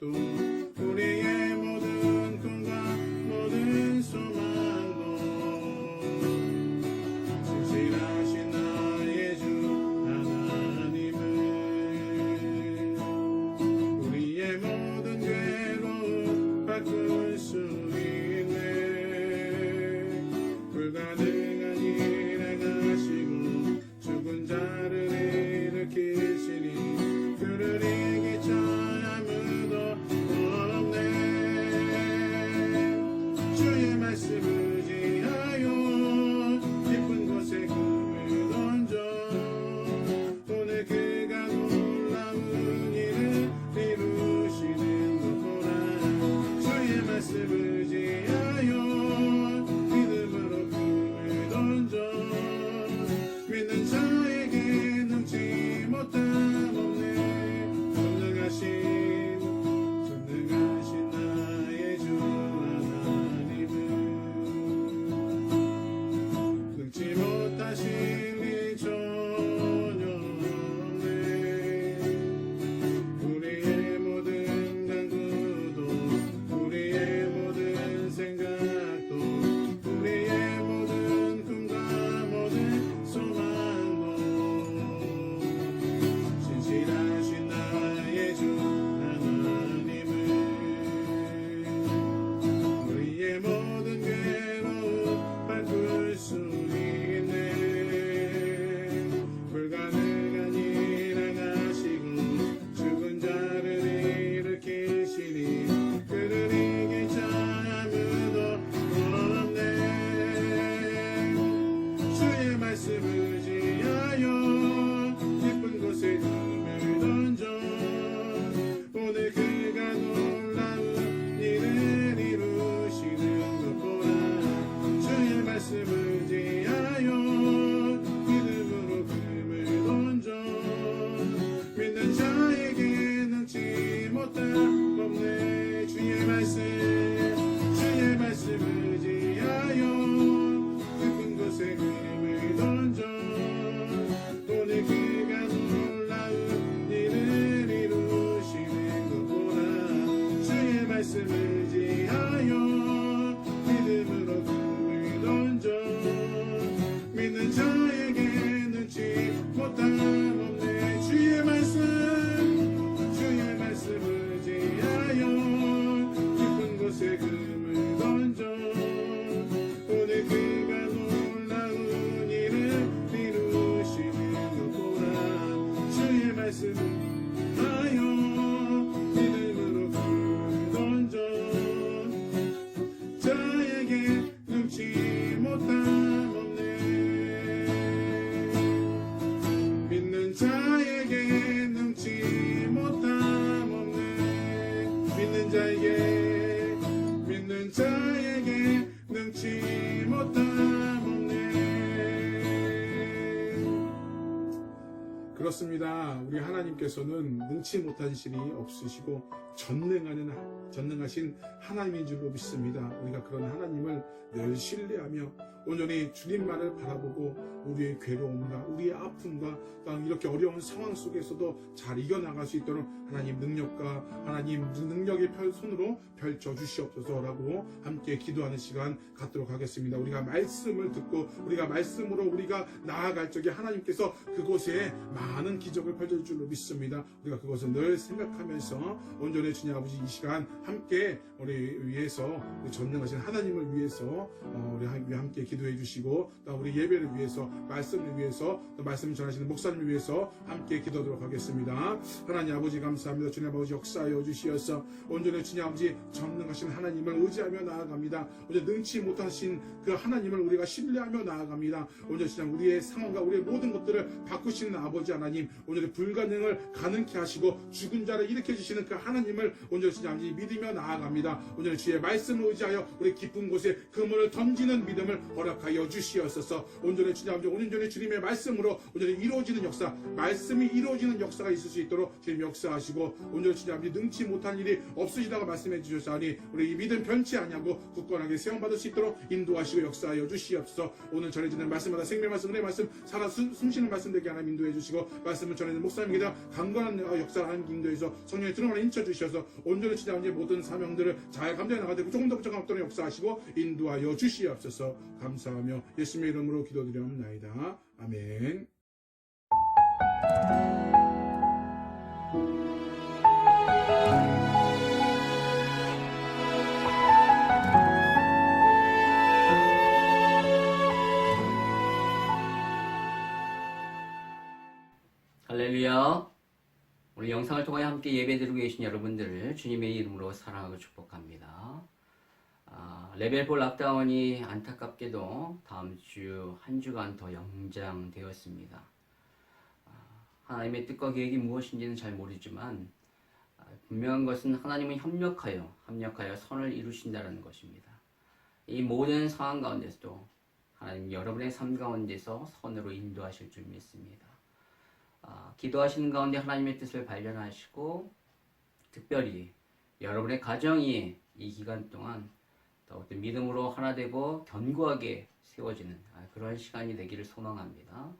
생각도 우리의 모든 꿈과 모든 소망도 진실하신 나의 주 하나님은 우리의 모든 괴로움 바꿀 수 있네. 불가능한 일 행하시고 죽은 자를 일으키시니 그를 이길 자 아무도 없네. 주의 말씀 의지하여 깊은 곳에 금을 던져 오늘 그가 놀라운 일을 이루시는 것 보라. 주의 말씀 의지하여 믿음으로 금을 던져 믿는 자에게 능치 못함 없네. 전능하신 나의 주 하나님은 능치 못하신 일 전혀 없네. 우리의 모든 간구도 우리의 모든 생각도 우리의 모든 꿈과 모든 소망도 진실하신 나의 주 하나님은 우리의 모든 괴로움 바꿀 수 있네. 불가능한 일 행하시고 죽은 자를 일으키시니 그를 이길 자 아무도 없네. 주의 말씀 의지하여 깊은 곳에 금을 던져 오늘 그가 놀라운 일을 이루시는 것 보라. 주의 말씀 의지하여 믿음으로 금을 던져 믿는 자에게 능치 못함 없네. 주의 말씀 의지하여 깊은 곳에 금을 던져 오늘 그가 놀라운 일을 이루시는 것 보라. 주의 말씀 의지하여 믿음으로 금을 던져 믿는 자에게 능치 못함 없네. 주의 말씀 의지하여 깊은 곳에 금을 던져 오늘 그가 놀라운 일을 이루시는 것 보라. 주의 말씀 하여 믿음으로 금을 던져 자에게 능치 못함 없네. 믿는 자에게 능치 못함 없네. 믿는 자에게 능치 못함 없네. 그렇습니다. 우리 하나님께서는 능치 못한 신이 없으시고 전능하신 하나님인 줄로 믿습니다. 우리가 그런 하나님을 늘 신뢰하며 온전히 주님만을 바라보고 우리의 괴로움과 우리의 아픔과 이렇게 어려운 상황 속에서도 잘 이겨나갈 수 있도록 하나님 능력과 하나님 능력의 손으로 펼쳐주시옵소서라고 함께 기도하는 시간 갖도록 하겠습니다. 우리가 말씀을 듣고 우리가 말씀으로 우리가 나아갈 적에 하나님께서 그곳에 많은 기적을 펼쳐줄 줄로 믿습니다. 우리가 그것을 늘 생각하면서 온전히 주님 아버지 이 시간 함께 우리 위해서 우리 전능하신 하나님을 위해서 우리 함께 기도해 주시고 또 우리 예배를 위해서 말씀을 위해서 또 말씀 전하시는 목사님을 위해서 함께 기도하도록 하겠습니다. 하나님 아버지 감사합니다. 주님 아버지 역사하여 주시어서 온전히 주님 아버지 전능하신 하나님을 의지하며 나아갑니다. 온전히 능치 못하신 그 하나님을 우리가 신뢰하며 나아갑니다. 온전히 주님 우리의 상황과 우리의 모든 것들을 바꾸시는 아버지 하나님, 온전히 불가능을 가능케 하시고 죽은 자를 일으켜 주시는 그 하나님을 온전히 주님 아버지 믿으며 나아갑니다. 온전히 주의 말씀을 의지하여 우리 깊은 곳에 그물을 던지는 믿음을 허락하여 주시옵소서. 온전히 주님 아버지 온전히 주님의 말씀으로 온전히 이루어지는 역사, 말씀이 이루어지는 역사가 있을 수 있도록 주님 역사하시고 온전히 주님 아버지 능치 못한 일이 없으시다고 말씀해 주셨사오니 우리 이 믿음 변치 아니하고 굳건하게 세움받을 수 있도록 인도하시고 역사하여 주시옵소서. 오늘 전해지는 말씀마다 생명 말씀, 은혜 말씀, 살아 숨쉬는 말씀 되게 하나님 인도해 주시고 말씀을 전하는 목사님에게 강건한 역사를 하는 인도에서 성령의 드러나는 인쳐 주셔서 온전히 치닫는 모든 사명들을 잘 감당해 나가되 조금 더 부족한 없도록 역사하시고 인도하여 주시옵소서. 감사하며 예수님의 이름으로 기도드리옵나이다. 아멘. 할렐루야. 오늘 영상을 통하여 함께 예배드리고 계신 여러분들을 주님의 이름으로 사랑하고 축복합니다. 레벨4 락다운이 안타깝게도 다음 주 한 주간 더 연장되었습니다. 하나님의 뜻과 계획이 무엇인지는 잘 모르지만 분명한 것은 하나님은 협력하여 선을 이루신다는 것입니다. 이 모든 상황 가운데서도 하나님 여러분의 삶 가운데서 선으로 인도하실 줄 믿습니다. 기도하시는 가운데 하나님의 뜻을 발견하시고 특별히 여러분의 가정이 이 기간 동안 더욱더 믿음으로 하나 되고 견고하게 세워지는 그런 시간이 되기를 소망합니다.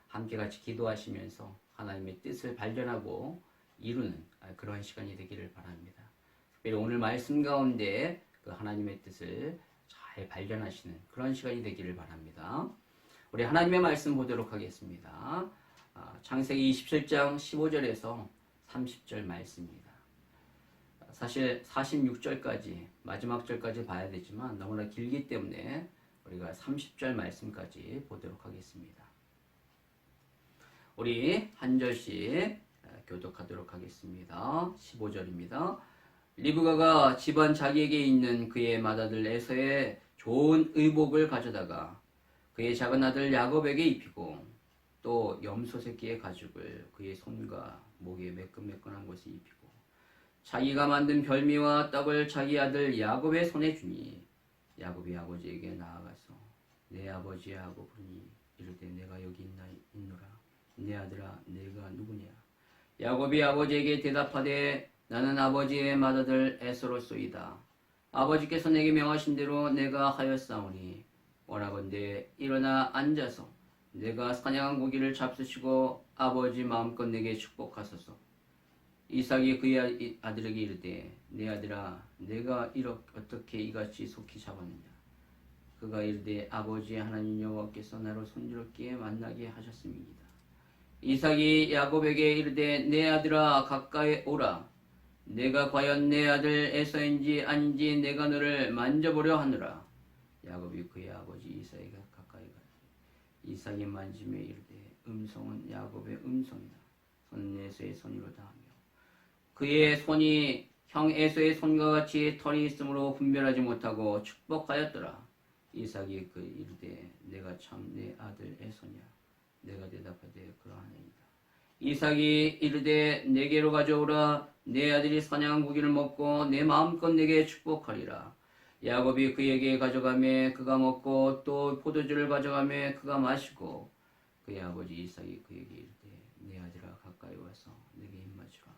함께 같이 기도하시면서 하나님의 뜻을 발견하고 이루는 그런 시간이 되기를 바랍니다. 특별히 오늘 말씀 가운데 그 하나님의 뜻을 잘 발견하시는 그런 시간이 되기를 바랍니다. 우리 하나님의 말씀 보도록 하겠습니다. 창세기 27장 15절에서 30절 말씀입니다. 사실 46절까지 마지막 절까지 봐야 되지만 너무나 길기 때문에 우리가 30절 말씀까지 보도록 하겠습니다. 우리 한 절씩 교독하도록 하겠습니다. 15절입니다. 리브가가 집안 자기에게 있는 그의 맏아들 에서의 좋은 의복을 가져다가 그의 작은 아들 야곱에게 입히고 또 염소 새끼의 가죽을 그의 손과 목에 매끈매끈한 곳에 입히고 자기가 만든 별미와 떡을 자기 아들 야곱의 손에 주니 야곱이 아버지에게 나아가서 내 아버지 하고 부르니 이르되 내가 여기 있노라. 내 아들아 내가 누구냐. 야곱이 아버지에게 대답하되 나는 아버지의 맏아들 에서로소이다. 아버지께서 내게 명하신 대로 내가 하였사오니 원하건대 일어나 앉아서 내가 사냥한 고기를 잡수시고 아버지 마음껏 내게 축복하소서. 이삭이 그의 아들에게 이르되 내 아들아 내가 어떻게 이같이 속히 잡았느냐. 그가 이르되 아버지 하나님 여호와께서 나를 손주롭게 만나게 하셨음이니이다. 이삭이 야곱에게 이르되 내 아들아 가까이 오라. 내가 과연 내 아들 에서인지 아닌지 내가 너를 만져보려 하느라. 야곱이 그의 아버지 이삭에게 가까이 가니 이삭이 만지며 이르되 음성은 야곱의 음성이다. 손은 에서의 손이로다 하며 그의 손이 형 에서의 손과 같이 털이 있으므로 분별하지 못하고 축복하였더라. 이삭이 그 이르되 내가 참 내 아들 에서냐. 내가 대답하되 그러하나이다. 이삭이 이르되 내게로 가져오라. 내 아들이 사냥한 고기를 먹고 내 마음껏 내게 축복하리라. 야곱이 그에게 가져가매 그가 먹고 또 포도주를 가져가매 그가 마시고 그의 아버지 이삭이 그에게 이르되 내 아들아 가까이 와서 내게 입맞추라.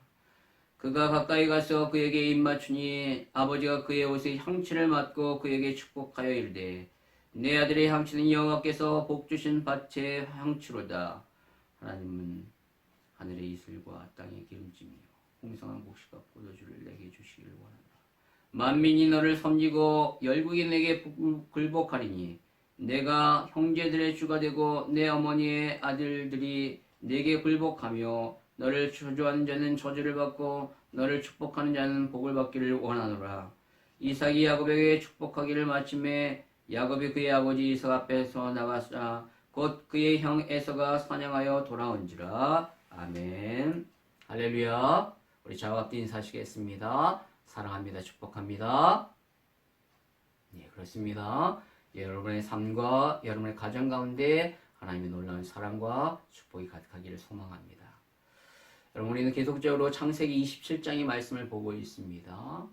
그가 가까이 가서 그에게 입맞추니 아버지가 그의 옷의 향취를 맡고 그에게 축복하여 이르되 내 아들의 향취는 여호와께서 복주신 밭의 향취로다. 하나님은 하늘의 이슬과 땅의 기름짐이요 풍성한 곡식과 포도주를 내게 주시기를 원하노라. 만민이 너를 섬기고 열국이 내게 굴복하리니 내가 형제들의 주가 되고 내 어머니의 아들들이 내게 굴복하며 너를 저주하는 자는 저주를 받고 너를 축복하는 자는 복을 받기를 원하노라. 이삭이 야곱에게 축복하기를 마침에 야곱이 그의 아버지 이삭 앞에서 나가사 곧 그의 형 에서가 사냥하여 돌아온지라. 아멘. 할렐루야. 우리 좌우 앞뒤 인사하시겠습니다. 사랑합니다. 축복합니다. 네, 그렇습니다. 여러분의 삶과 여러분의 가정 가운데 하나님의 놀라운 사랑과 축복이 가득하기를 소망합니다. 여러분, 우리는 계속적으로 창세기 27장의 말씀을 보고 있습니다.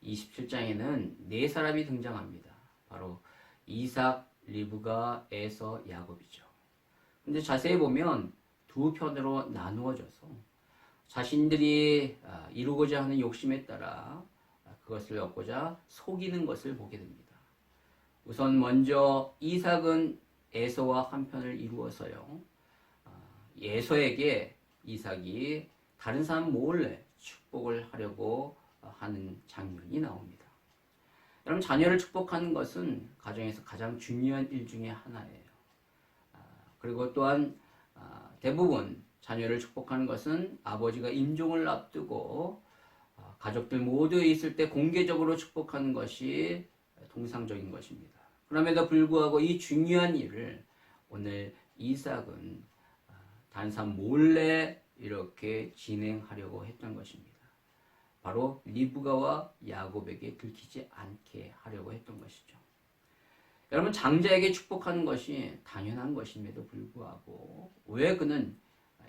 27장에는 네 사람이 등장합니다. 바로 이삭, 리브가, 에서, 야곱이죠. 근데 자세히 보면 두 편으로 나누어져서 자신들이 이루고자 하는 욕심에 따라 그것을 얻고자 속이는 것을 보게 됩니다. 우선 먼저 이삭은 에서와 한 편을 이루어서요. 에서에게 이삭이 다른 사람 몰래 축복을 하려고 하는 장면이 나옵니다. 여러분, 자녀를 축복하는 것은 가정에서 가장 중요한 일 중에 하나예요. 그리고 또한 대부분 자녀를 축복하는 것은 아버지가 임종을 앞두고 가족들 모두 있을 때 공개적으로 축복하는 것이 통상적인 것입니다. 그럼에도 불구하고 이 중요한 일을 오늘 이삭은 단삼 몰래 이렇게 진행하려고 했던 것입니다. 바로 리브가와 야곱에게 들키지 않게 하려고 했던 것이죠. 여러분, 장자에게 축복하는 것이 당연한 것임에도 불구하고 왜 그는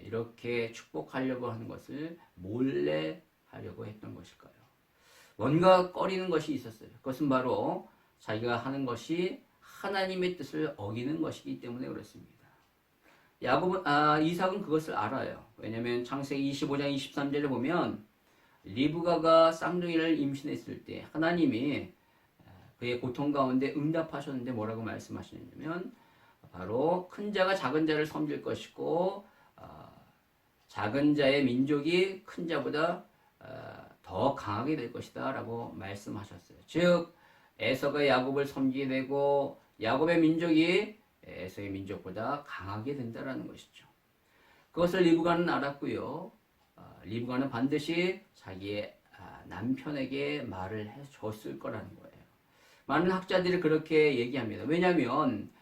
이렇게 축복하려고 하는 것을 몰래 하려고 했던 것일까요? 뭔가 꺼리는 것이 있었어요. 그것은 바로 자기가 하는 것이 하나님의 뜻을 어기는 것이기 때문에 그렇습니다. 이삭은 그것을 알아요. 왜냐하면 창세기 25장 23절에 보면 리브가가 쌍둥이를 임신했을 때 하나님이 그의 고통 가운데 응답하셨는데 뭐라고 말씀하시냐면 바로 큰 자가 작은 자를 섬길 것이고 작은 자의 민족이 큰 자보다 더 강하게 될 것이다 라고 말씀하셨어요. 즉 에서가 야곱을 섬기게 되고 야곱의 민족이 에서의 민족보다 강하게 된다라는 것이죠. 그것을 리브가는 알았고요. 리브가는 반드시 자기의 남편에게 말을 해줬을 거라는 거예요. 많은 학자들이 그렇게 얘기합니다. 왜냐하면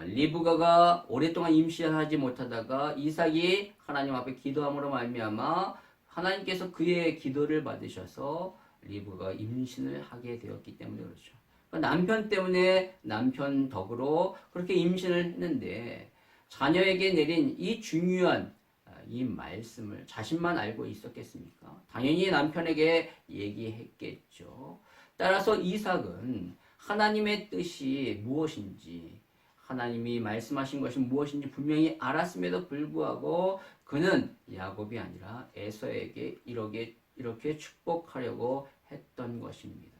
리브가가 오랫동안 임신하지 못하다가 이삭이 하나님 앞에 기도함으로 말미암아 하나님께서 그의 기도를 받으셔서 리브가가 임신을 하게 되었기 때문에 그렇죠. 그러니까 남편 때문에 남편 덕으로 그렇게 임신을 했는데 자녀에게 내린 이 중요한 이 말씀을 자신만 알고 있었겠습니까? 당연히 남편에게 얘기했겠죠. 따라서 이삭은 하나님의 뜻이 무엇인지, 하나님이 말씀하신 것이 무엇인지 분명히 알았음에도 불구하고 그는 야곱이 아니라 에서에게 이렇게 축복하려고 했던 것입니다.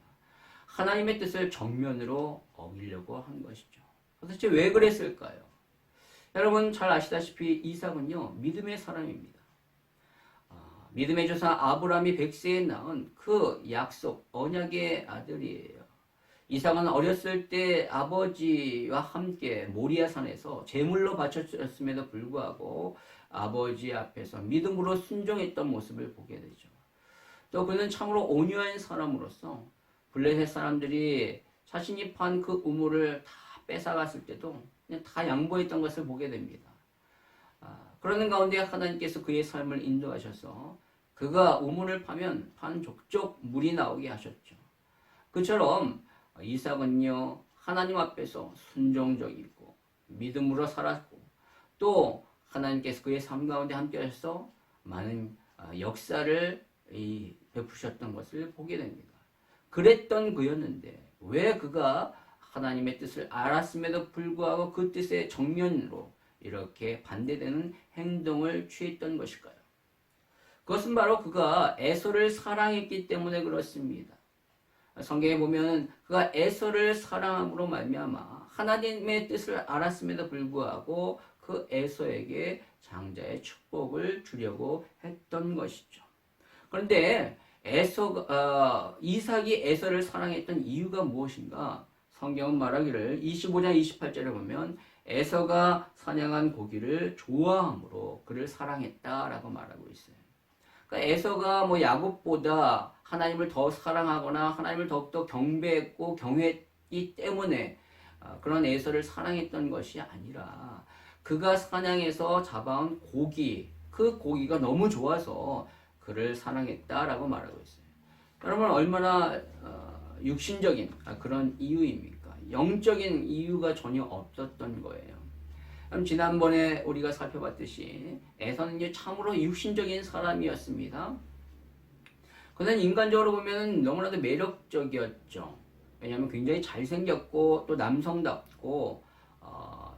하나님의 뜻을 정면으로 어기려고 한 것이죠. 도대체 왜 그랬을까요? 여러분 잘 아시다시피 이삭은요 믿음의 사람입니다. 믿음의 조사 아브라함이 100세에 낳은 그 약속 언약의 아들이에요. 이삭은 어렸을 때 아버지와 함께 모리아산에서 제물로 바쳐졌음에도 불구하고 아버지 앞에서 믿음으로 순종했던 모습을 보게 되죠. 또 그는 참으로 온유한 사람으로서 블레셋 사람들이 자신이 판 그 우물을 다 뺏어갔을 때도 그냥 다 양보했던 것을 보게 됩니다. 그러는 가운데 하나님께서 그의 삶을 인도하셔서 그가 우물을 파면 판 족족 물이 나오게 하셨죠. 그처럼 이삭은요 하나님 앞에서 순종적이고 믿음으로 살았고 또 하나님께서 그의 삶 가운데 함께 하셔서 많은 역사를 베푸셨던 것을 보게 됩니다. 그랬던 그였는데 왜 그가 하나님의 뜻을 알았음에도 불구하고 그 뜻의 정면으로 이렇게 반대되는 행동을 취했던 것일까요? 그것은 바로 그가 에서를 사랑했기 때문에 그렇습니다. 성경에 보면 그가 에서를 사랑함으로 말미암아 하나님의 뜻을 알았음에도 불구하고 그 에서에게 장자의 축복을 주려고 했던 것이죠. 그런데 이삭이 에서를 사랑했던 이유가 무엇인가? 성경은 말하기를 25장 28절에 보면 에서가 사냥한 고기를 좋아함으로 그를 사랑했다라고 말하고 있어요. 그러니까 에서가 야곱보다 하나님을 더 사랑하거나 하나님을 더욱더 경배했고 경외했기 때문에 그런 에서를 사랑했던 것이 아니라 그가 사냥해서 잡아온 고기, 그 고기가 너무 좋아서 그를 사랑했다라고 말하고 있어요. 여러분 얼마나 육신적인 그런 이유입니까? 영적인 이유가 전혀 없었던 거예요. 그럼 지난번에 우리가 살펴봤듯이 에서는 참으로 육신적인 사람이었습니다. 그는 인간적으로 보면 너무나도 매력적이었죠. 왜냐하면 굉장히 잘생겼고 또 남성답고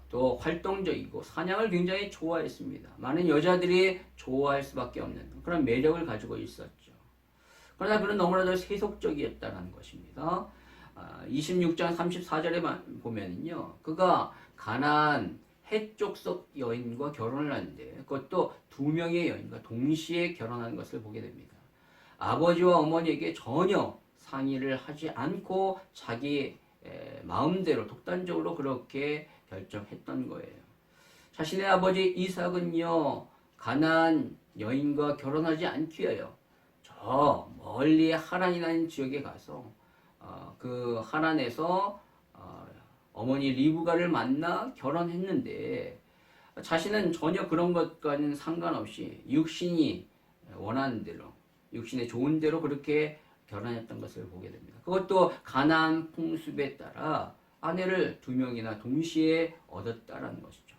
또 활동적이고 사냥을 굉장히 좋아했습니다. 많은 여자들이 좋아할 수밖에 없는 그런 매력을 가지고 있었죠. 그러나 그는 너무나도 세속적이었다는 것입니다. 26장 34절에 보면요, 그가 가나안 해족속 여인과 결혼을 하는데 그것도 두 명의 여인과 동시에 결혼하는 것을 보게 됩니다. 아버지와 어머니에게 전혀 상의를 하지 않고 자기 마음대로 독단적으로 그렇게 결정했던 거예요. 자신의 아버지 이삭은요, 가나안 여인과 결혼하지 않기 위하여 저 멀리 하란이라는 지역에 가서 그 하란에서 어머니 리브가를 만나 결혼했는데 자신은 전혀 그런 것과는 상관없이 육신이 원하는 대로, 육신의 좋은 대로 그렇게 결혼했던 것을 보게 됩니다. 그것도 가나안 풍습에 따라 아내를 두 명이나 동시에 얻었다라는 것이죠.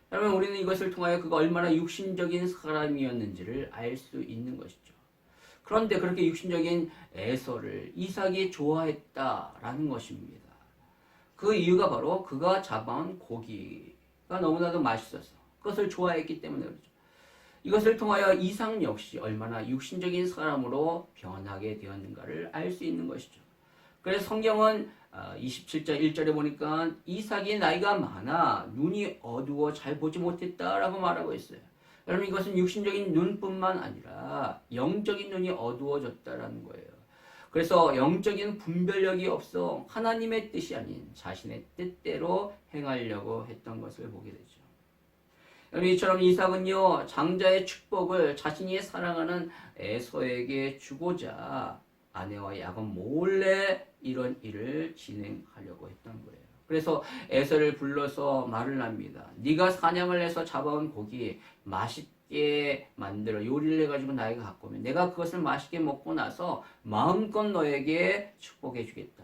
그러면 우리는 이것을 통하여 그가 얼마나 육신적인 사람이었는지를 알 수 있는 것이죠. 그런데 그렇게 육신적인 에서를 이삭이 좋아했다라는 것입니다. 그 이유가 바로 그가 잡아온 고기가 너무나도 맛있어서 그것을 좋아했기 때문에 그렇죠. 이것을 통하여 이삭 역시 얼마나 육신적인 사람으로 변하게 되었는가를 알 수 있는 것이죠. 그래서 성경은 27절 1절에 보니까 이삭이 나이가 많아 눈이 어두워 잘 보지 못했다라고 말하고 있어요. 여러분 이것은 육신적인 눈뿐만 아니라 영적인 눈이 어두워졌다라는 거예요. 그래서 영적인 분별력이 없어 하나님의 뜻이 아닌 자신의 뜻대로 행하려고 했던 것을 보게 되죠. 여러분 이처럼 이삭은요 장자의 축복을 자신이 사랑하는 에서에게 주고자 아내와 야곱 몰래 이런 일을 진행하려고 했던 거예요. 그래서 에서를 불러서 말을 합니다. 네가 사냥을 해서 잡아온 고기 맛있게 만들어 요리를 해가지고 나에게 갖고 오면 내가 그것을 맛있게 먹고 나서 마음껏 너에게 축복해 주겠다.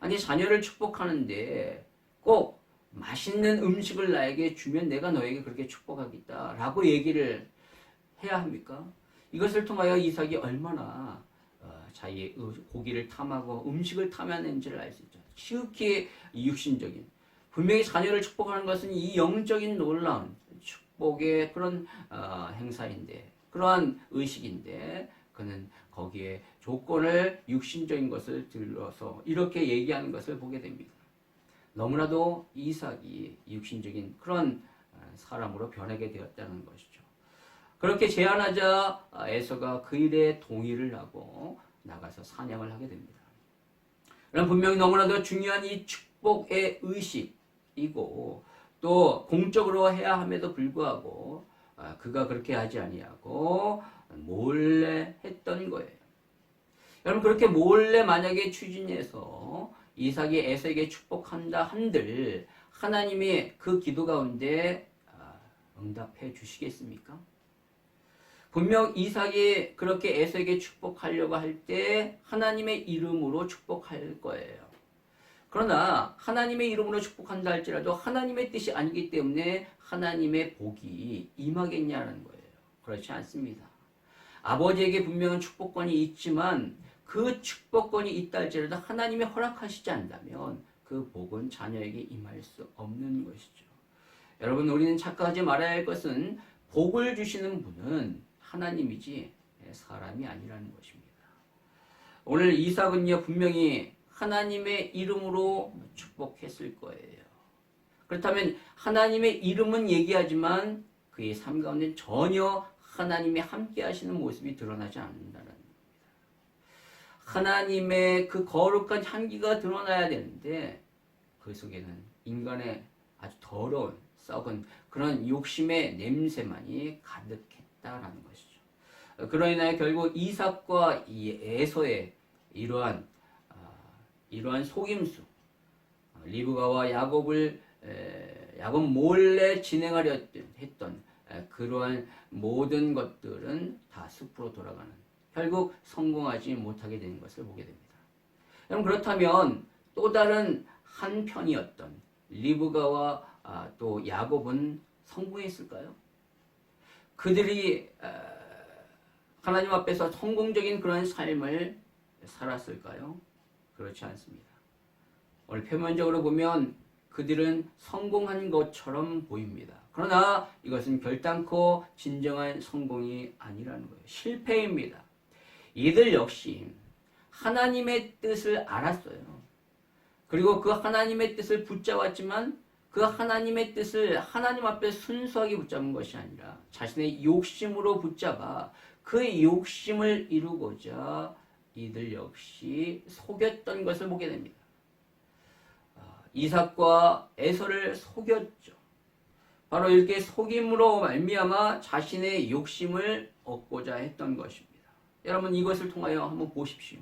아니 자녀를 축복하는데 꼭 맛있는 음식을 나에게 주면 내가 너에게 그렇게 축복하겠다라고 얘기를 해야 합니까? 이것을 통하여 이삭이 얼마나 자기의 고기를 탐하고 음식을 탐하는지를 알 수 있죠. 지극히 육신적인, 분명히 자녀를 축복하는 것은 이 영적인 놀라운 축복의 그런 행사인데, 그러한 의식인데 그는 거기에 조건을 육신적인 것을 들어서 이렇게 얘기하는 것을 보게 됩니다. 너무나도 이삭이 육신적인 그런 사람으로 변하게 되었다는 것이죠. 그렇게 제안하자 에서가 그 일에 동의를 하고 나가서 사냥을 하게 됩니다. 그럼 분명히 너무나도 중요한 이 축복의 의식이고 또 공적으로 해야 함에도 불구하고 그가 그렇게 하지 아니하고 몰래 했던 거예요. 여러분 그렇게 몰래 만약에 추진해서 이삭이 에서에게 축복한다 한들 하나님이 그 기도 가운데 응답해 주시겠습니까? 분명 이삭이 그렇게 에서에게 축복하려고 할 때 하나님의 이름으로 축복할 거예요. 그러나 하나님의 이름으로 축복한다 할지라도 하나님의 뜻이 아니기 때문에 하나님의 복이 임하겠냐는 거예요. 그렇지 않습니다. 아버지에게 분명한 축복권이 있지만 그 축복권이 있다 할지라도 하나님이 허락하시지 않다면 그 복은 자녀에게 임할 수 없는 것이죠. 여러분 우리는 착각하지 말아야 할 것은 복을 주시는 분은 하나님이지 사람이 아니라는 것입니다. 오늘 이삭은요 분명히 하나님의 이름으로 축복했을 거예요. 그렇다면 하나님의 이름은 얘기하지만 그의 삶 가운데 전혀 하나님이 함께 하시는 모습이 드러나지 않는다는 겁니다. 하나님의 그 거룩한 향기가 드러나야 되는데 그 속에는 인간의 아주 더러운 썩은 그런 욕심의 냄새만이 가득했다라는 것이죠. 그로 인하여 결국 이삭과 이 에서의 이러한 속임수, 리브가와 야곱 몰래 진행하려 했던 그러한 모든 것들은 다 숲으로 돌아가는, 결국 성공하지 못하게 되는 것을 보게 됩니다. 여러분 그렇다면 또 다른 한 편이었던 리브가와 또 야곱은 성공했을까요? 그들이 하나님 앞에서 성공적인 그런 삶을 살았을까요? 그렇지 않습니다. 오늘 표면적으로 보면 그들은 성공한 것처럼 보입니다. 그러나 이것은 결단코 진정한 성공이 아니라는 거예요. 실패입니다. 이들 역시 하나님의 뜻을 알았어요. 그리고 그 하나님의 뜻을 붙잡았지만 그 하나님의 뜻을 하나님 앞에 순수하게 붙잡은 것이 아니라 자신의 욕심으로 붙잡아 그 욕심을 이루고자 이들 역시 속였던 것을 보게 됩니다. 이삭과 에서를 속였죠. 바로 이렇게 속임으로 말미암아 자신의 욕심을 얻고자 했던 것입니다. 여러분 이것을 통하여 한번 보십시오.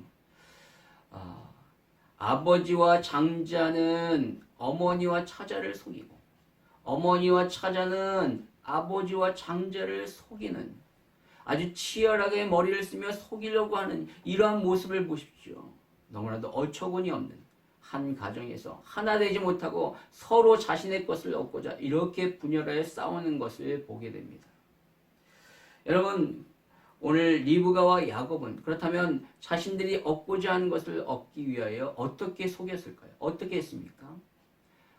아버지와 장자는 어머니와 처자를 속이고 어머니와 처자는 아버지와 장자를 속이는 아주 치열하게 머리를 쓰며 속이려고 하는 이러한 모습을 보십시오. 너무나도 어처구니 없는 한 가정에서 하나 되지 못하고 서로 자신의 것을 얻고자 이렇게 분열하여 싸우는 것을 보게 됩니다. 여러분 오늘 리브가와 야곱은 그렇다면 자신들이 얻고자 하는 것을 얻기 위하여 어떻게 속였을까요? 어떻게 했습니까?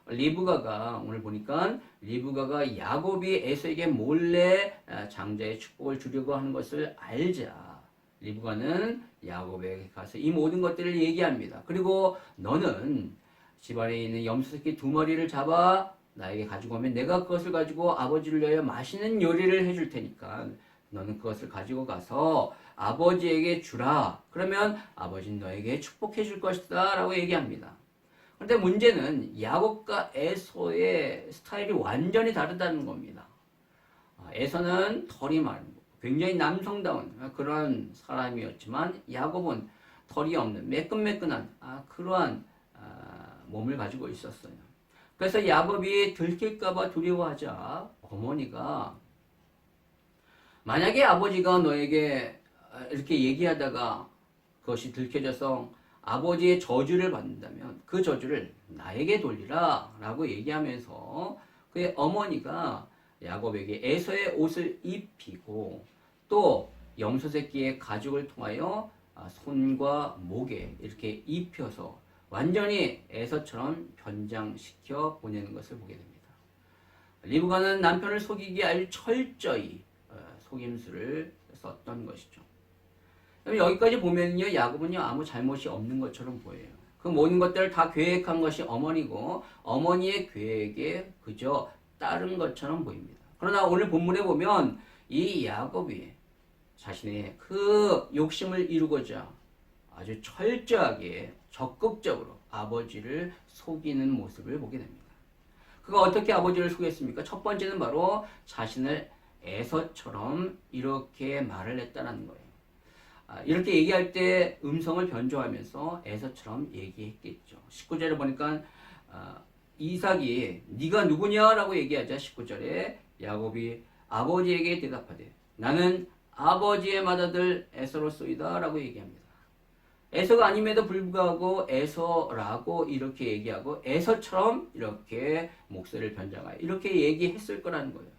리브가가 오늘 보니까 리브가가 야곱이 에서에게 몰래 장자의 축복을 주려고 하는 것을 알자 리브가는 야곱에게 가서 이 모든 것들을 얘기합니다. 그리고 너는 집안에 있는 염소 새끼 2마리를 잡아 나에게 가지고 오면 내가 그것을 가지고 아버지를 위하여 맛있는 요리를 해줄 테니까 너는 그것을 가지고 가서 아버지에게 주라. 그러면 아버지는 너에게 축복해 줄 것이다 라고 얘기합니다. 그런데 문제는 야곱과 에서의 스타일이 완전히 다르다는 겁니다. 에서는 털이 많고 굉장히 남성다운 그런 사람이었지만 야곱은 털이 없는 매끈매끈한 그러한 몸을 가지고 있었어요. 그래서 야곱이 들킬까봐 두려워하자 어머니가 만약에 아버지가 너에게 이렇게 얘기하다가 그것이 들켜져서 아버지의 저주를 받는다면 그 저주를 나에게 돌리라 라고 얘기하면서 그의 어머니가 야곱에게 에서의 옷을 입히고 또 염소 새끼의 가죽을 통하여 손과 목에 이렇게 입혀서 완전히 에서처럼 변장시켜 보내는 것을 보게 됩니다. 리브가는 남편을 속이기에 아주 철저히 속임수를 썼던 것이죠. 여기까지 보면요, 야곱은요 아무 잘못이 없는 것처럼 보여요. 그 모든 것들을 다 계획한 것이 어머니고 어머니의 계획에 그저 따른 것처럼 보입니다. 그러나 오늘 본문에 보면 이 야곱이 자신의 그 욕심을 이루고자 아주 철저하게 적극적으로 아버지를 속이는 모습을 보게 됩니다. 그가 어떻게 아버지를 속였습니까? 첫 번째는 바로 자신을 에서처럼 이렇게 말을 했다는 거예요. 이렇게 얘기할 때 음성을 변조하면서 에서처럼 얘기했겠죠. 19절에 보니까 이삭이 네가 누구냐라고 얘기하자 19절에 야곱이 아버지에게 대답하되 나는 아버지의 맏아들 에서로소이다 라고 얘기합니다. 에서가 아님에도 불구하고 에서라고 이렇게 얘기하고 에서처럼 이렇게 목소리를 변장하여 이렇게 얘기했을 거라는 거예요.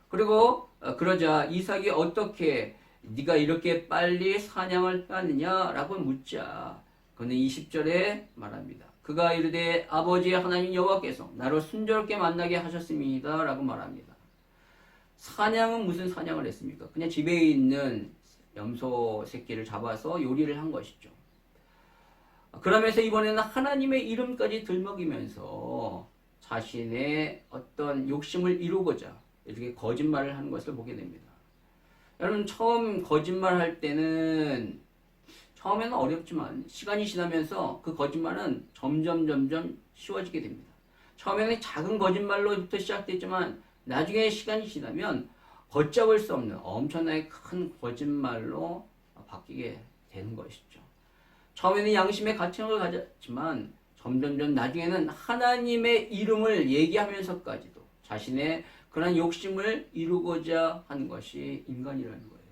그리고 그러자 이삭이 어떻게 네가 이렇게 빨리 사냥을 하느냐라고 묻자 그는 20절에 말합니다. 그가 이르되 아버지의 하나님 여호와께서 나를 순조롭게 만나게 하셨습니다 라고 말합니다. 사냥은 무슨 사냥을 했습니까? 그냥 집에 있는 염소 새끼를 잡아서 요리를 한 것이죠. 그러면서 이번에는 하나님의 이름까지 들먹이면서 자신의 어떤 욕심을 이루고자 이렇게 거짓말을 하는 것을 보게 됩니다. 여러분 처음 거짓말할 때는 처음에는 어렵지만 시간이 지나면서 그 거짓말은 점점 쉬워지게 됩니다. 처음에는 작은 거짓말로부터 시작됐지만 나중에 시간이 지나면 걷잡을 수 없는 엄청나게 큰 거짓말로 바뀌게 되는 것이죠. 처음에는 양심의 가책을 가졌지만 점점 나중에는 하나님의 이름을 얘기하면서까지도 자신의 그런 욕심을 이루고자 하는 것이 인간이라는 거예요.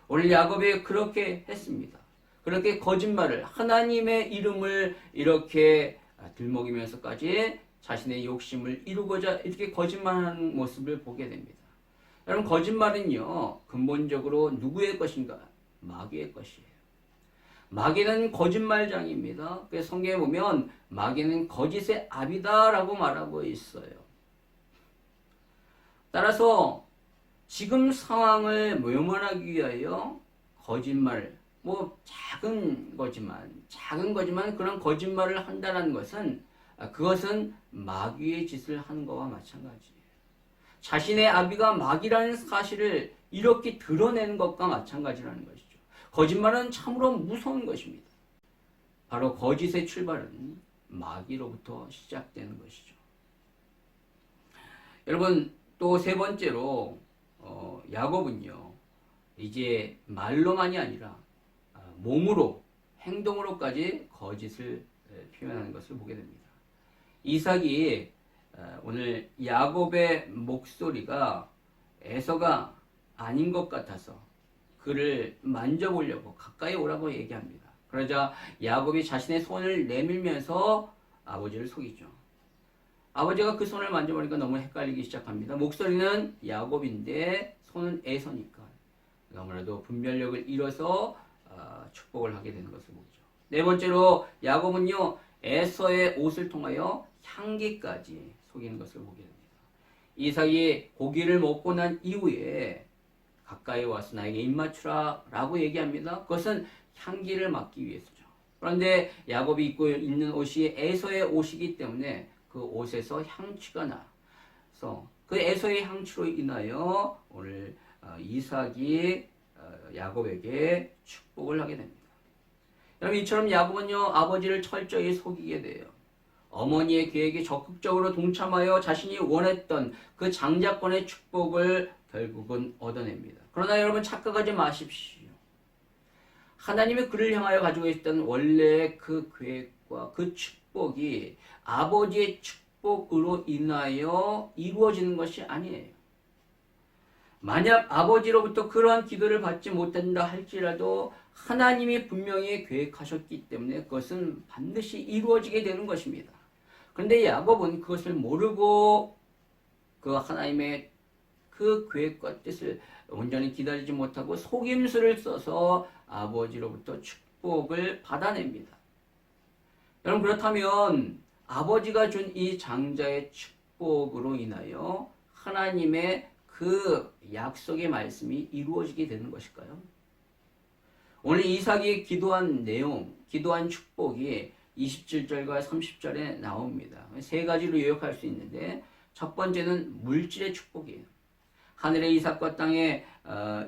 오늘 야곱이 그렇게 했습니다. 그렇게 거짓말을 하나님의 이름을 이렇게 들먹이면서까지 자신의 욕심을 이루고자 이렇게 거짓말하는 모습을 보게 됩니다. 여러분 거짓말은요 근본적으로 누구의 것인가? 마귀의 것이에요. 마귀는 거짓말장입니다. 그래서 성경에 보면 마귀는 거짓의 아비다라고 말하고 있어요. 따라서 지금 상황을 모면하기 위하여 거짓말, 작은 거지만 그런 거짓말을 한다는 것은 그것은 마귀의 짓을 하는 것과 마찬가지예요. 자신의 아비가 마귀라는 사실을 이렇게 드러내는 것과 마찬가지라는 것이죠. 거짓말은 참으로 무서운 것입니다. 바로 거짓의 출발은 마귀로부터 시작되는 것이죠. 여러분, 또 세 번째로 야곱은요, 이제 말로만이 아니라 몸으로, 행동으로까지 거짓을 표현하는 것을 보게 됩니다. 이삭이 오늘 야곱의 목소리가 에서가 아닌 것 같아서 그를 만져보려고 가까이 오라고 얘기합니다. 그러자 야곱이 자신의 손을 내밀면서 아버지를 속이죠. 아버지가 그 손을 만져보니까 너무 헷갈리기 시작합니다. 목소리는 야곱인데 손은 에서니까 너무나도 분별력을 잃어서 축복을 하게 되는 것을 보죠. 네 번째로 야곱은요, 에서의 옷을 통하여 향기까지 속이는 것을 보게 됩니다. 이삭이 고기를 먹고 난 이후에 가까이 와서 나에게 입맞추라 라고 얘기합니다. 그것은 향기를 맡기 위해서죠. 그런데 야곱이 입고 있는 옷이 에서의 옷이기 때문에 그 옷에서 향취가 나서 그 에서의 향취로 인하여 오늘 이삭이 야곱에게 축복을 하게 됩니다. 여러분, 이처럼 야곱은요, 아버지를 철저히 속이게 돼요. 어머니의 계획에 적극적으로 동참하여 자신이 원했던 그 장자권의 축복을 결국은 얻어냅니다. 그러나 여러분, 착각하지 마십시오. 하나님이 그를 향하여 가지고 있던 원래의 그 계획과 그 축복이 아버지의 축복으로 인하여 이루어지는 것이 아니에요. 만약 아버지로부터 그러한 기도를 받지 못한다 할지라도 하나님이 분명히 계획하셨기 때문에 그것은 반드시 이루어지게 되는 것입니다. 그런데 야곱은 그것을 모르고 그 하나님의 그 계획과 뜻을 온전히 기다리지 못하고 속임수를 써서 아버지로부터 축복을 받아냅니다. 여러분, 그렇다면 아버지가 준 이 장자의 축복으로 인하여 하나님의 그 약속의 말씀이 이루어지게 되는 것일까요? 오늘 이삭이 기도한 내용, 기도한 축복이 27절과 30절에 나옵니다. 세 가지로 요약할 수 있는데 첫 번째는 물질의 축복이에요. 하늘의 이삭과 땅의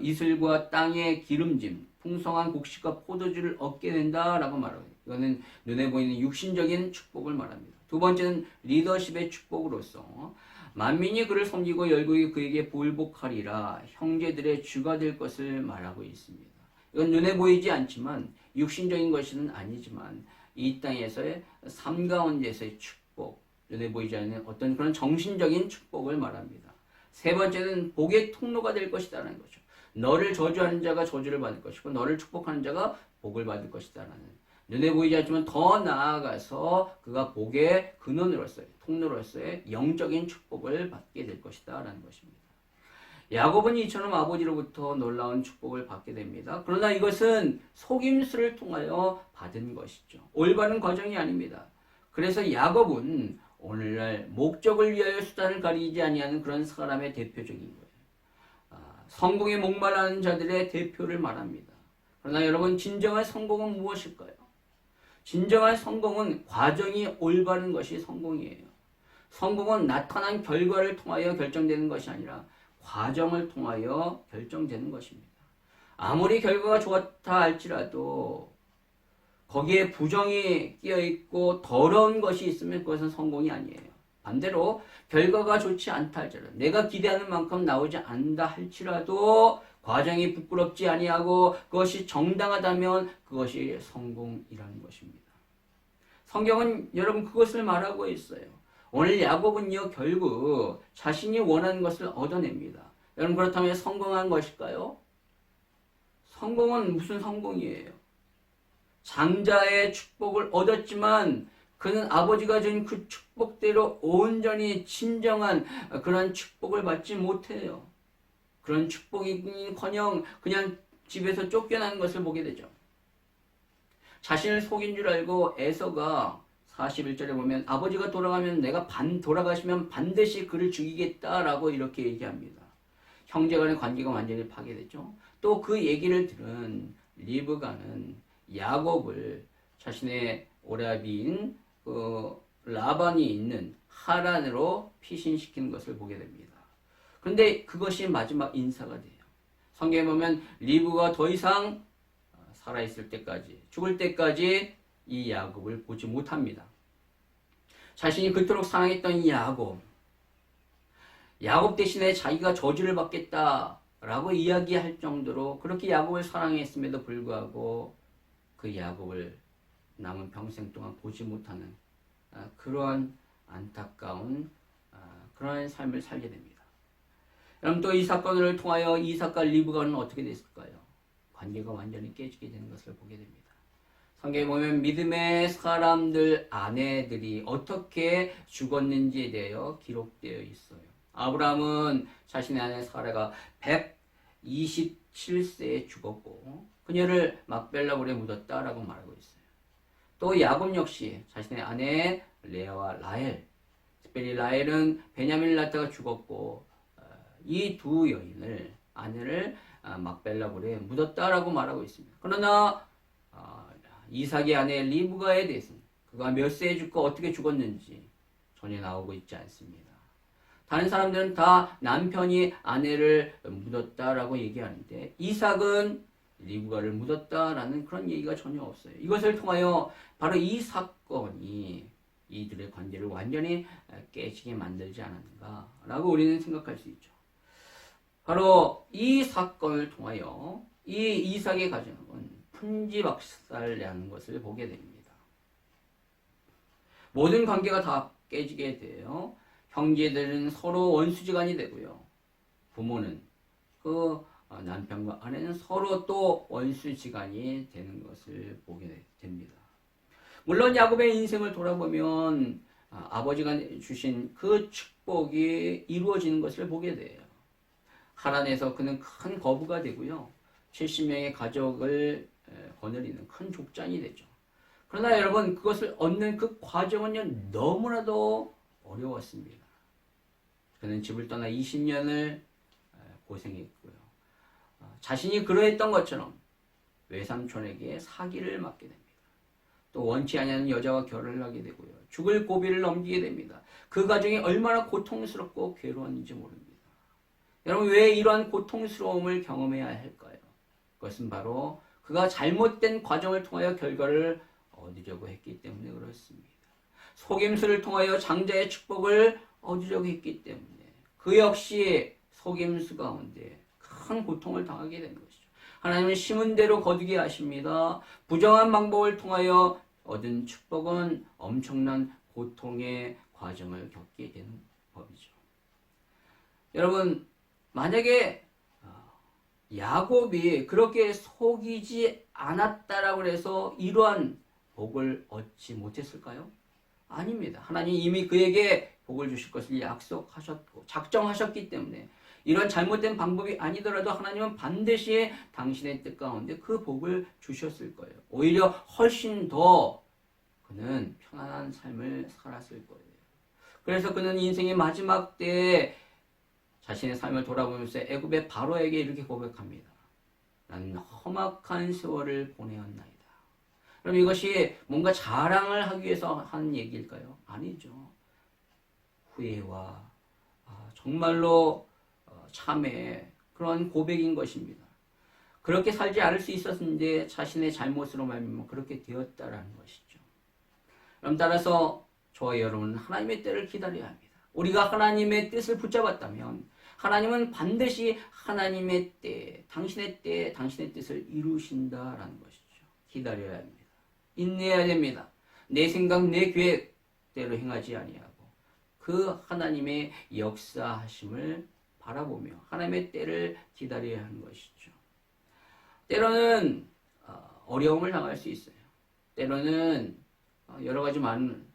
이슬과 땅의 기름짐, 풍성한 곡식과 포도주를 얻게 된다라고 말합니다. 이거는 눈에 보이는 육신적인 축복을 말합니다. 두 번째는 리더십의 축복으로서 만민이 그를 섬기고 열국이 그에게 보일복하리라 형제들의 주가 될 것을 말하고 있습니다. 이건 눈에 보이지 않지만 육신적인 것은 아니지만 이 땅에서의 삶 가운데서의 축복, 눈에 보이지 않는 어떤 그런 정신적인 축복을 말합니다. 세 번째는 복의 통로가 될 것이다라는 거죠. 너를 저주하는 자가 저주를 받을 것이고 너를 축복하는 자가 복을 받을 것이다라는, 눈에 보이지 않지만 더 나아가서 그가 복의 근원으로서의, 통로로서의 영적인 축복을 받게 될 것이다라는 것입니다. 야곱은 이처럼 아버지로부터 놀라운 축복을 받게 됩니다. 그러나 이것은 속임수를 통하여 받은 것이죠. 올바른 과정이 아닙니다. 그래서 야곱은 오늘날 목적을 위하여 수단을 가리지 아니하는 그런 사람의 대표적인 거예요. 성공에 목말라하는 자들의 대표를 말합니다. 그러나 여러분, 진정한 성공은 무엇일까요? 진정한 성공은 과정이 올바른 것이 성공이에요. 성공은 나타난 결과를 통하여 결정되는 것이 아니라 과정을 통하여 결정되는 것입니다. 아무리 결과가 좋았다 할지라도 거기에 부정이 끼어있고 더러운 것이 있으면 그것은 성공이 아니에요. 반대로 결과가 좋지 않다 할지라도, 내가 기대하는 만큼 나오지 않는다 할지라도 과정이 부끄럽지 아니하고 그것이 정당하다면 그것이 성공이라는 것입니다. 성경은 여러분 그것을 말하고 있어요. 오늘 야곱은요, 결국 자신이 원하는 것을 얻어냅니다. 여러분, 그렇다면 성공한 것일까요? 성공은 무슨 성공이에요? 장자의 축복을 얻었지만 그는 아버지가 준 그 축복대로 온전히 진정한 그런 축복을 받지 못해요. 그런 축복이커녕 그냥 집에서 쫓겨나는 것을 보게 되죠. 자신을 속인 줄 알고 에서가 41절에 보면 아버지가 돌아가시면 반드시 그를 죽이겠다라고 이렇게 얘기합니다. 형제간의 관계가 완전히 파괴됐죠. 또 그 얘기를 들은 리브가는 야곱을 자신의 오라비인 라반이 있는 하란으로 피신시키는 것을 보게 됩니다. 그런데 그것이 마지막 인사가 돼요. 성경에 보면 리브가 더 이상 살아있을 때까지, 죽을 때까지 이 야곱을 보지 못합니다. 자신이 그토록 사랑했던 이 야곱 대신에 자기가 저주를 받겠다라고 이야기할 정도로 그렇게 야곱을 사랑했음에도 불구하고 그 야곱을 남은 평생 동안 보지 못하는 그러한 안타까운 그러한 삶을 살게 됩니다. 그럼 또 이 사건을 통하여 이삭과 리브가는 어떻게 됐을까요? 관계가 완전히 깨지게 되는 것을 보게 됩니다. 성경에 보면 믿음의 사람들 아내들이 어떻게 죽었는지에 대하여 기록되어 있어요. 아브라함은 자신의 아내 사라가 127세에 죽었고 그녀를 막벨라 굴에 묻었다라고 말하고 있어요. 또 야곱 역시 자신의 아내 레아와 라헬, 특별히 라헬은 베냐민을 낳다가 죽었고 이 두 여인을 아내를 막벨라 굴에 묻었다라고 말하고 있습니다. 그러나 이삭의 아내 리브가에 대해서는 그가 몇 세에 죽고 어떻게 죽었는지 전혀 나오고 있지 않습니다. 다른 사람들은 다 남편이 아내를 묻었다라고 얘기하는데 이삭은 리브가를 묻었다라는 그런 얘기가 전혀 없어요. 이것을 통하여 바로 이 사건이 이들의 관계를 완전히 깨지게 만들지 않았는가라고 우리는 생각할 수 있죠. 바로 이 사건을 통하여 이 이삭의 가정은 풍지박살나는 것을 보게 됩니다. 모든 관계가 다 깨지게 돼요. 형제들은 서로 원수지간이 되고요. 부모는 그 남편과 아내는 서로 또 원수지간이 되는 것을 보게 됩니다. 물론 야곱의 인생을 돌아보면 아버지가 주신 그 축복이 이루어지는 것을 보게 돼요. 하란에서 그는 큰 거부가 되고요. 70명의 가족을 거느리는 큰 족장이 되죠. 그러나 여러분 그것을 얻는 그 과정은 너무나도 어려웠습니다. 그는 집을 떠나 20년을 고생했고요. 자신이 그러했던 것처럼 외삼촌에게 사기를 맞게 됩니다. 또 원치 않는 여자와 결혼을 하게 되고요. 죽을 고비를 넘기게 됩니다. 그 가정이 얼마나 고통스럽고 괴로웠는지 모릅니다. 여러분 왜 이러한 고통스러움을 경험해야 할까요? 그것은 바로 그가 잘못된 과정을 통하여 결과를 얻으려고 했기 때문에 그렇습니다. 속임수를 통하여 장자의 축복을 얻으려고 했기 때문에 그 역시 속임수 가운데 큰 고통을 당하게 된 것이죠. 하나님은 심은 대로 거두게 하십니다. 부정한 방법을 통하여 얻은 축복은 엄청난 고통의 과정을 겪게 되는 법이죠. 여러분 만약에 야곱이 그렇게 속이지 않았다라고 해서 이러한 복을 얻지 못했을까요? 아닙니다. 하나님 이미 그에게 복을 주실 것을 약속하셨고 작정하셨기 때문에 이런 잘못된 방법이 아니더라도 하나님은 반드시 당신의 뜻 가운데 그 복을 주셨을 거예요. 오히려 훨씬 더 그는 편안한 삶을 살았을 거예요. 그래서 그는 인생의 마지막 때에 자신의 삶을 돌아보면서 애굽의 바로에게 이렇게 고백합니다. 나는 험악한 세월을 보내었나이다. 그럼 이것이 뭔가 자랑을 하기 위해서 하는 얘기일까요? 아니죠. 후회와 정말로 참의 그런 고백인 것입니다. 그렇게 살지 않을 수 있었는데 자신의 잘못으로 말미암아 그렇게 되었다라는 것이죠. 그럼 따라서 저와 여러분은 하나님의 때를 기다려야 합니다. 우리가 하나님의 뜻을 붙잡았다면 하나님은 반드시 하나님의 때, 당신의 때에 당신의 뜻을 이루신다라는 것이죠. 기다려야 합니다. 인내해야 됩니다. 내 생각, 내 계획대로 행하지 아니하고 그 하나님의 역사하심을 바라보며 하나님의 때를 기다려야 하는 것이죠. 때로는 어려움을 당할 수 있어요. 때로는 여러 가지 많은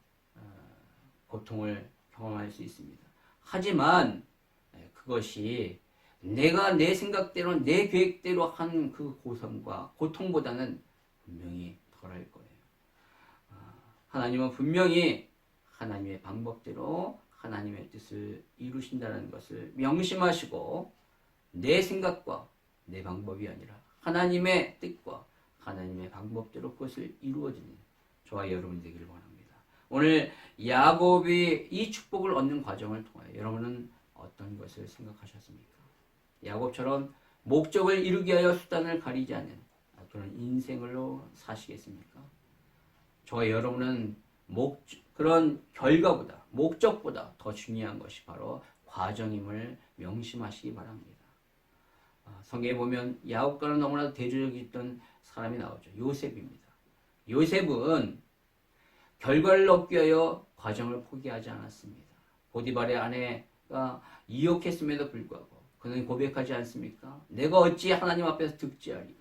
고통을 경험할 수 있습니다. 하지만 그것이 내가 내 생각대로 내 계획대로 한 그 고통과 고통보다는 분명히 덜할 거예요. 하나님은 분명히 하나님의 방법대로 하나님의 뜻을 이루신다는 것을 명심하시고 내 생각과 내 방법이 아니라 하나님의 뜻과 하나님의 방법대로 그것을 이루어지는 저와 여러분이 되기를 원합니다. 오늘 야곱이 이 축복을 얻는 과정을 통하여 여러분은 어떤 것을 생각하셨습니까? 야곱처럼 목적을 이루기 위하여 수단을 가리지 않는 그런 인생으로 사시겠습니까? 저와 여러분은 그런 결과보다 목적보다 더 중요한 것이 바로 과정임을 명심하시기 바랍니다. 성경에 보면 야곱과는 너무나도 대조적이 있던 사람이 나오죠. 요셉입니다. 요셉은 결과를 얻기 위하여 과정을 포기하지 않았습니다. 보디발의 아내가 이욕했음에도 불구하고 그는 고백하지 않습니까? 내가 어찌 하나님 앞에서 득지하리요.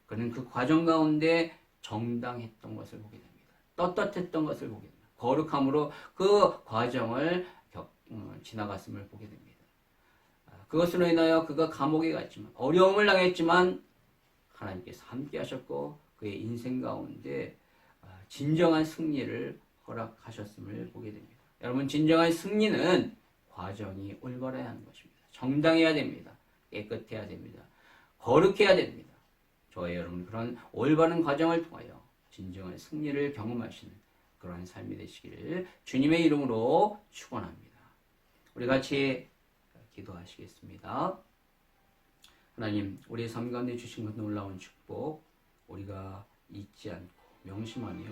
그는 그 과정 가운데 정당했던 것을 보게 됩니다. 떳떳했던 것을 보게 됩니다. 거룩함으로 그 과정을 지나갔음을 보게 됩니다. 그것으로 인하여 그가 감옥에 갔지만 어려움을 당했지만 하나님께서 함께 하셨고 그의 인생 가운데 진정한 승리를 허락하셨음을 보게 됩니다. 여러분, 진정한 승리는 과정이 올바라야 하는 것입니다. 정당해야 됩니다. 깨끗해야 됩니다. 거룩해야 됩니다. 저와 여러분 그런 올바른 과정을 통하여 진정한 승리를 경험하시는 그러한 삶이 되시기를 주님의 이름으로 축원합니다. 우리 같이 기도하시겠습니다. 하나님, 우리의 삶 가운데 주신 것 놀라운 축복 우리가 잊지 않고 명심하며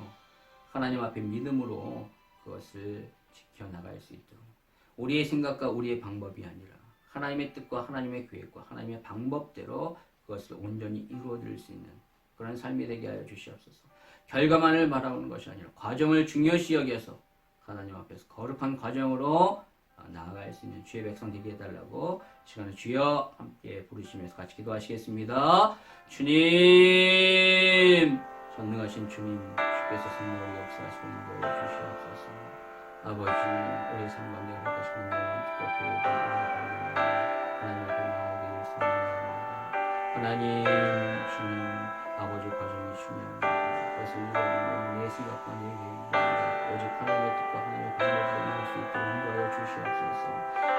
하나님 앞에 믿음으로 그것을 지켜나갈 수 있도록 우리의 생각과 우리의 방법이 아니라 하나님의 뜻과 하나님의 계획과 하나님의 방법대로 그것을 온전히 이루어드릴 수 있는 그런 삶이 되게 하여 주시옵소서. 결과만을 바라보는 것이 아니라 과정을 중요시 여겨서 하나님 앞에서 거룩한 과정으로 나아갈 수 있는 주의 백성 되게 해달라고 시간에 주여 함께 부르시면서 같이 기도하시겠습니다. 주님, 전능하신 주님, 주께서 성령을 역사하시고 인도해 주시옵소서. 아버지, 우리의 삶 가운데 허락하시는 놀라운 특별 교육을 발견하며 하나님 앞에 나아가게 되었습니다. 하나님, 주님, 아버지 과정이 중요합니다. 그것을 이루어내는 내 생각과 내 계획이 아니라 오직 하나님의 뜻과 하나님의 방법으로 이룰 수 있도록 인도하여 주시옵소서.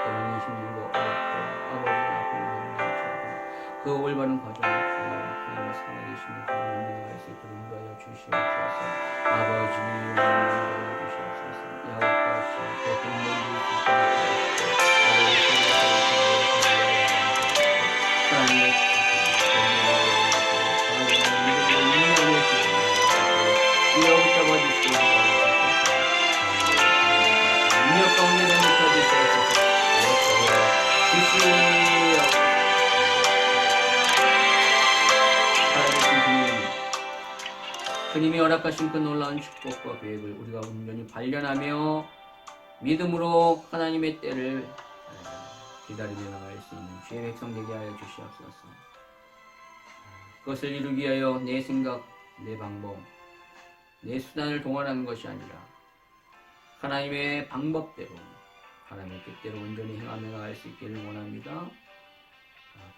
때로는 힘들고 어렵고 아버지가 아픈 마음이지만 그 올바른 과정을 통해 하나님의 살아계심을 인도할 수 있도록 인도하여 주시옵소서. 아버지 인도하여 주시옵소서. 야곱같이 그 공동을 수 있도록 하나님의 주님이 허락하신 그 놀라운 축복과 계획을 우리가 온전히 발견하며 믿음으로 하나님의 때를 기다리며 나갈 수 있는 주의 백성 되게 하여 주시옵소서. 그것을 이루기 위하여 내 생각, 내 방법, 내 수단을 동원하는 것이 아니라 하나님의 방법대로 하나님의 뜻대로 온전히 행하며 나갈 수 있기를 원합니다.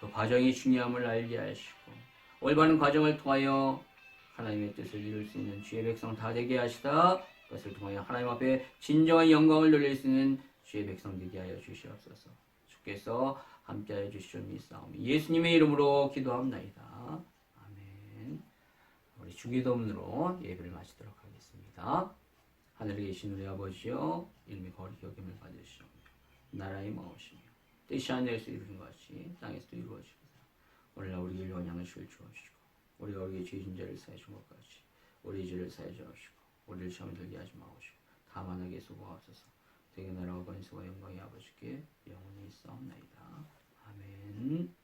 그 과정이 중요함을 알게 하시고 올바른 과정을 통하여 하나님의 뜻을 이룰 수 있는 주의 백성 다 되게 하시다. 그것을 통하여 하나님 앞에 진정한 영광을 돌릴 수 있는 주의 백성 되게 하여 주시옵소서. 주께서 함께하여 주시옵 믿사오니 예수님의 이름으로 기도합나이다. 아멘. 우리 주기도문으로 예배를 마치도록 하겠습니다. 하늘에 계신 우리 아버지여, 이름이 거룩히 여김을 받으시오며 나라의 마오시며 뜻이 하늘에서 이루는 것 같이 땅에서도 이루어지소서. 오늘날 우리에게 영양을 주옵시고 우리가 우리의 죄진 자를 사해 준 것 같이 우리 죄를 사해 주옵시고 우리를 시험에 들게 하지 마옵시고 다만 하게 수고하옵소서. 되게 나라와 권세와 영광이 아버지께 영원히 있사옵나이다. 아멘.